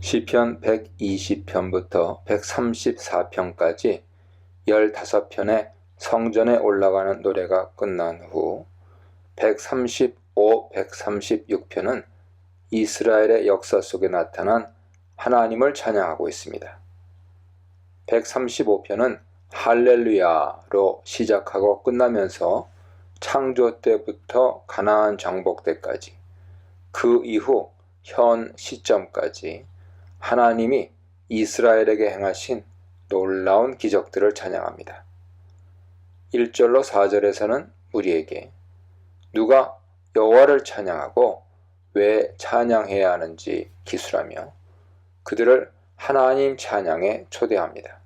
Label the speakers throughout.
Speaker 1: 시편 120편부터 134편까지 15편의 성전에 올라가는 노래가 끝난 후 135, 136편은 이스라엘의 역사 속에 나타난 하나님을 찬양하고 있습니다. 135편은 할렐루야로 시작하고 끝나면서 창조 때부터 가나안 정복 때까지, 그 이후 현 시점까지 하나님이 이스라엘에게 행하신 놀라운 기적들을 찬양합니다. 1절로 4절에서는 우리에게 누가 여호와를 찬양하고 왜 찬양해야 하는지 기술하며 그들을 하나님 찬양에 초대합니다.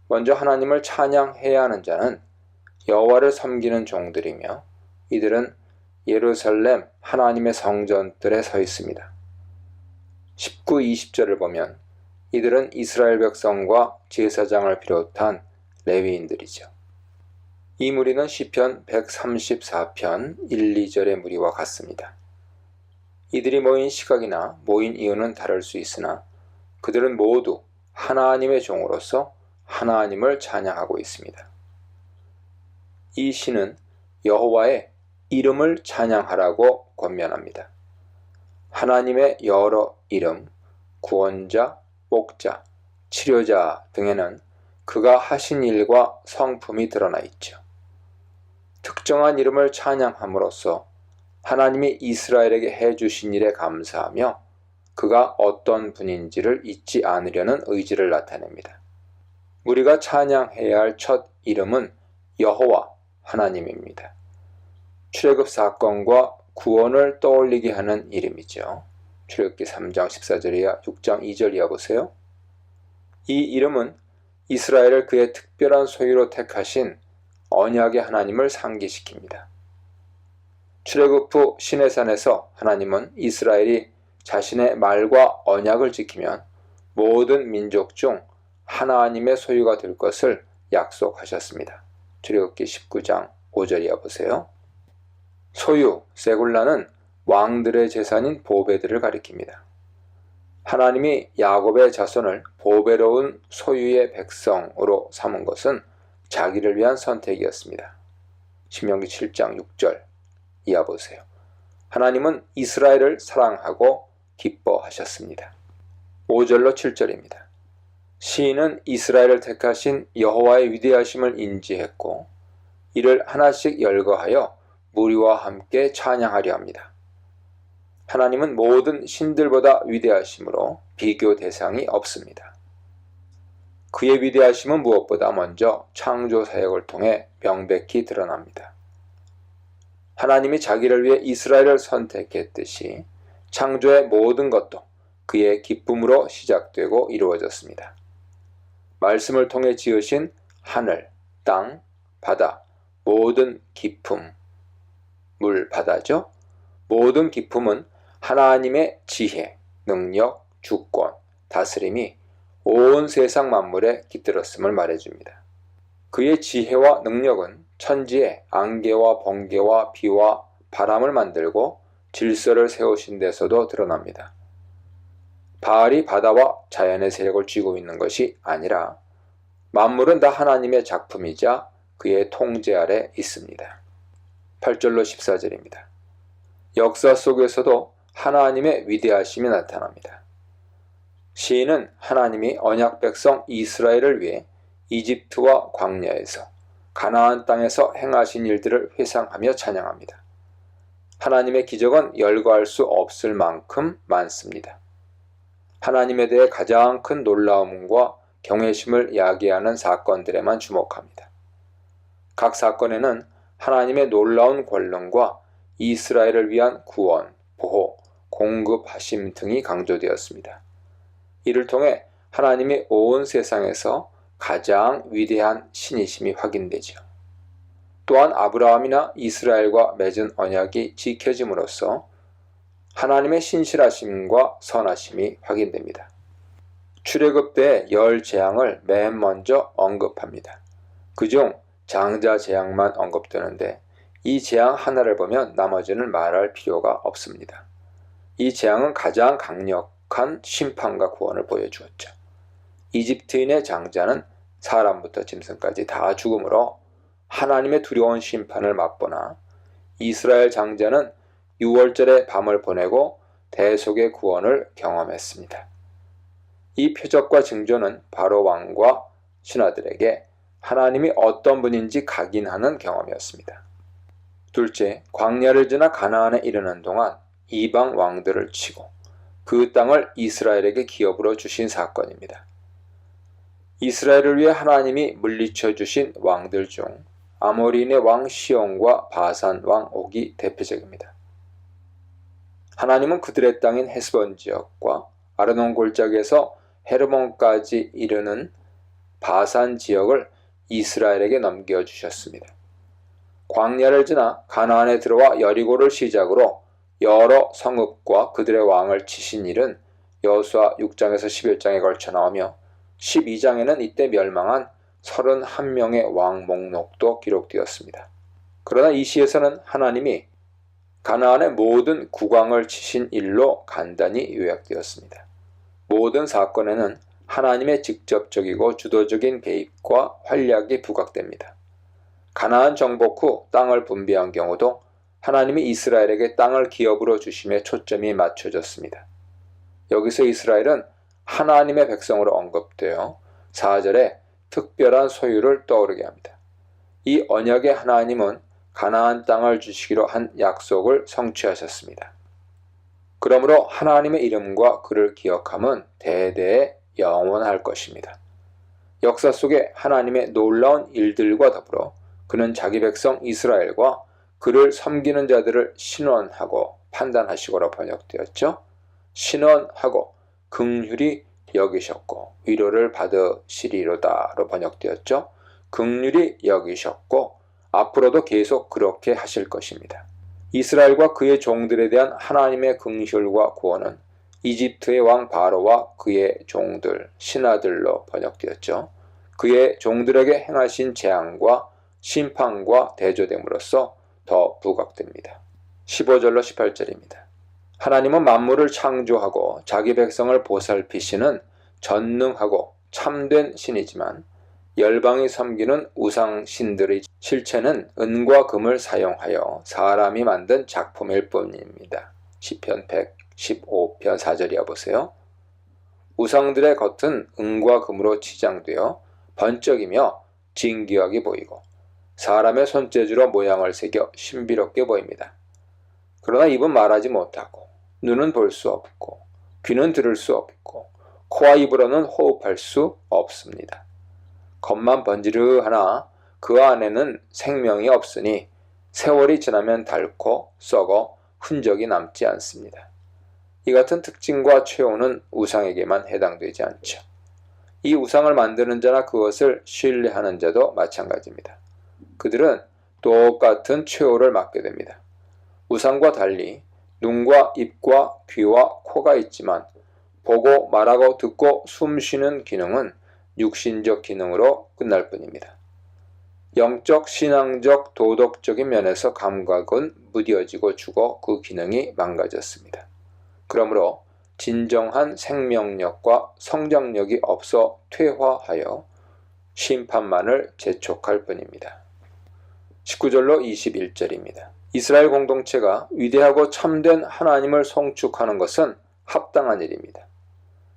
Speaker 1: 먼저 하나님을 찬양해야 하는 자는 여호와를 섬기는 종들이며 이들은 예루살렘 하나님의 성전들에 서 있습니다. 19, 20절을 보면 이들은 이스라엘 백성과 제사장을 비롯한 레위인들이죠. 이 무리는 시편 134편 1, 2절의 무리와 같습니다. 이들이 모인 시각이나 모인 이유는 다를 수 있으나 그들은 모두 하나님의 종으로서 하나님을 찬양하고 있습니다. 이 시는 여호와의 이름을 찬양하라고 권면합니다. 하나님의 여러 이름, 구원자, 목자, 치료자 등에는 그가 하신 일과 성품이 드러나 있죠. 특정한 이름을 찬양함으로써 하나님이 이스라엘에게 해주신 일에 감사하며 그가 어떤 분인지를 잊지 않으려는 의지를 나타냅니다. 우리가 찬양해야 할 첫 이름은 여호와 하나님입니다. 출애굽 사건과 구원을 떠올리게 하는 이름이죠. 출애굽기 3장 14절 이하 6장 2절 이하 보세요. 이 이름은 이스라엘을 그의 특별한 소유로 택하신 언약의 하나님을 상기시킵니다. 출애굽 후 시내산에서 하나님은 이스라엘이 자신의 말과 언약을 지키면 모든 민족 중 하나님의 소유가 될 것을 약속하셨습니다. 출애굽기 19장 5절 이하 보세요. 소유, 세굴라는 왕들의 재산인 보배들을 가리킵니다. 하나님이 야곱의 자손을 보배로운 소유의 백성으로 삼은 것은 자기를 위한 선택이었습니다. 신명기 7장 6절 이하 보세요. 하나님은 이스라엘을 사랑하고 기뻐하셨습니다. 5절로 7절입니다. 시인은 이스라엘을 택하신 여호와의 위대하심을 인지했고 이를 하나씩 열거하여 무리와 함께 찬양하려 합니다. 하나님은 모든 신들보다 위대하심으로 비교 대상이 없습니다. 그의 위대하심은 무엇보다 먼저 창조 사역을 통해 명백히 드러납니다. 하나님이 자기를 위해 이스라엘을 선택했듯이 창조의 모든 것도 그의 기쁨으로 시작되고 이루어졌습니다. 말씀을 통해 지으신 하늘, 땅, 바다, 모든 기품, 물, 바다죠. 모든 기품은 하나님의 지혜, 능력, 주권, 다스림이 온 세상 만물에 깃들었음을 말해줍니다. 그의 지혜와 능력은 천지에 안개와 번개와 비와 바람을 만들고 질서를 세우신 데서도 드러납니다. 바알이 바다와 자연의 세력을 쥐고 있는 것이 아니라 만물은 다 하나님의 작품이자 그의 통제 아래 있습니다. 8절로 14절입니다. 역사 속에서도 하나님의 위대하심이 나타납니다. 시인은 하나님이 언약 백성 이스라엘을 위해 이집트와 광야에서 가나안 땅에서 행하신 일들을 회상하며 찬양합니다. 하나님의 기적은 열거할 수 없을 만큼 많습니다. 하나님에 대해 가장 큰 놀라움과 경외심을 야기하는 사건들에만 주목합니다. 각 사건에는 하나님의 놀라운 권능과 이스라엘을 위한 구원, 보호, 공급하심 등이 강조되었습니다. 이를 통해 하나님이 온 세상에서 가장 위대한 신이심이 확인되죠. 또한 아브라함이나 이스라엘과 맺은 언약이 지켜짐으로써 하나님의 신실하심과 선하심이 확인됩니다. 출애굽 때 10재앙을 맨 먼저 언급합니다. 그중 장자 재앙만 언급되는데 이 재앙 하나를 보면 나머지는 말할 필요가 없습니다. 이 재앙은 가장 거룩한 심판과 구원을 보여주었죠. 이집트인의 장자는 사람부터 짐승까지 다 죽음으로 하나님의 두려운 심판을 맛보나 이스라엘 장자는 6월절의 밤을 보내고 대속의 구원을 경험했습니다. 이 표적과 징조는 바로 왕과 신하들에게 하나님이 어떤 분인지 각인하는 경험이었습니다. 둘째, 광야를 지나 가나안에 이르는 동안 이방 왕들을 치고 그 땅을 이스라엘에게 기업으로 주신 사건입니다. 이스라엘을 위해 하나님이 물리쳐 주신 왕들 중 아모리인의 왕 시온과 바산 왕 옥이 대표적입니다. 하나님은 그들의 땅인 헤스본 지역과 아르논 골짜기에서 헤르몬까지 이르는 바산 지역을 이스라엘에게 넘겨주셨습니다. 광야를 지나 가나안에 들어와 여리고를 시작으로 여러 성읍과 그들의 왕을 치신 일은 여호수아 6장에서 11장에 걸쳐 나오며 12장에는 이때 멸망한 31명의 왕 목록도 기록되었습니다. 그러나 이 시에서는 하나님이 가나안의 모든 국왕을 치신 일로 간단히 요약되었습니다. 모든 사건에는 하나님의 직접적이고 주도적인 개입과 활약이 부각됩니다. 가나안 정복 후 땅을 분배한 경우도 하나님이 이스라엘에게 땅을 기업으로 주심에 초점이 맞춰졌습니다. 여기서 이스라엘은 하나님의 백성으로 언급되어 4절에 특별한 소유를 떠오르게 합니다. 이 언약의 하나님은 가나안 땅을 주시기로 한 약속을 성취하셨습니다. 그러므로 하나님의 이름과 그를 기억함은 대대에 영원할 것입니다. 역사 속에 하나님의 놀라운 일들과 더불어 그는 자기 백성 이스라엘과 그를 섬기는 자들을 신원하고 판단하시고로 번역되었죠. 신원하고 긍휼히 여기셨고 위로를 받으시리로다로 번역되었죠. 긍휼히 여기셨고 앞으로도 계속 그렇게 하실 것입니다. 이스라엘과 그의 종들에 대한 하나님의 긍휼과 구원은 이집트의 왕 바로와 그의 종들, 신하들로 번역되었죠. 그의 종들에게 행하신 재앙과 심판과 대조됨으로써 더 부각됩니다. 15절로 18절입니다. 하나님은 만물을 창조하고 자기 백성을 보살피시는 전능하고 참된 신이지만 열방이 섬기는 우상신들의 실체는 은과 금을 사용하여 사람이 만든 작품일 뿐입니다. 시편 115편 4절이야 보세요. 우상들의 겉은 은과 금으로 치장되어 번쩍이며 진귀하게 보이고 사람의 손재주로 모양을 새겨 신비롭게 보입니다. 그러나 입은 말하지 못하고 눈은 볼 수 없고 귀는 들을 수 없고 코와 입으로는 호흡할 수 없습니다. 겉만 번지르하나 그 안에는 생명이 없으니 세월이 지나면 닳고 썩어 흔적이 남지 않습니다. 이 같은 특징과 최후는 우상에게만 해당되지 않죠. 이 우상을 만드는 자나 그것을 신뢰하는 자도 마찬가지입니다. 그들은 똑같은 최후를 맞게 됩니다. 우상과 달리 눈과 입과 귀와 코가 있지만 보고 말하고 듣고 숨쉬는 기능은 육신적 기능으로 끝날 뿐입니다. 영적, 신앙적, 도덕적인 면에서 감각은 무뎌지고 죽어 그 기능이 망가졌습니다. 그러므로 진정한 생명력과 성장력이 없어 퇴화하여 심판만을 재촉할 뿐입니다. 19절로 21절입니다. 이스라엘 공동체가 위대하고 참된 하나님을 송축하는 것은 합당한 일입니다.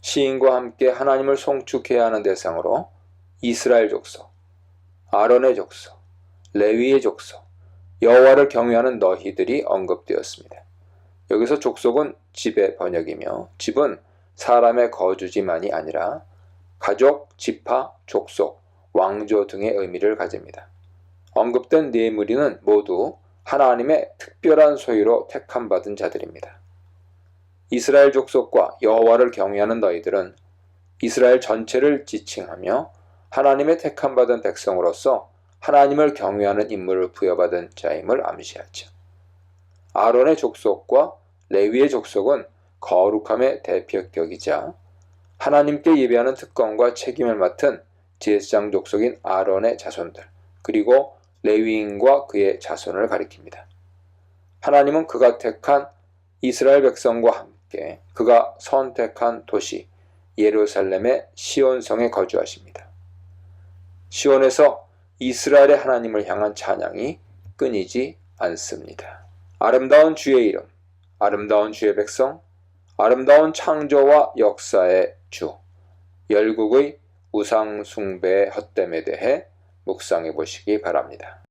Speaker 1: 시인과 함께 하나님을 송축해야 하는 대상으로 이스라엘 족속, 아론의 족속, 레위의 족속, 여호와를 경외하는 너희들이 언급되었습니다. 여기서 족속은 집의 번역이며 집은 사람의 거주지만이 아니라 가족, 지파, 족속, 왕조 등의 의미를 가집니다. 언급된 네 무리는 모두 하나님의 특별한 소유로 택함받은 자들입니다. 이스라엘 족속과 여호와를 경외하는 너희들은 이스라엘 전체를 지칭하며 하나님의 택함받은 백성으로서 하나님을 경외하는 임무를 부여받은 자임을 암시하죠. 아론의 족속과 레위의 족속은 거룩함의 대표격이자 하나님께 예배하는 특권과 책임을 맡은 제사장 족속인 아론의 자손들, 그리고 레위인과 그의 자손을 가리킵니다. 하나님은 그가 택한 이스라엘 백성과 함께 그가 선택한 도시 예루살렘의 시온성에 거주하십니다. 시온에서 이스라엘의 하나님을 향한 찬양이 끊이지 않습니다. 아름다운 주의 이름, 아름다운 주의 백성, 아름다운 창조와 역사의 주, 열국의 우상 숭배의 헛됨에 대해 묵상해 보시기 바랍니다.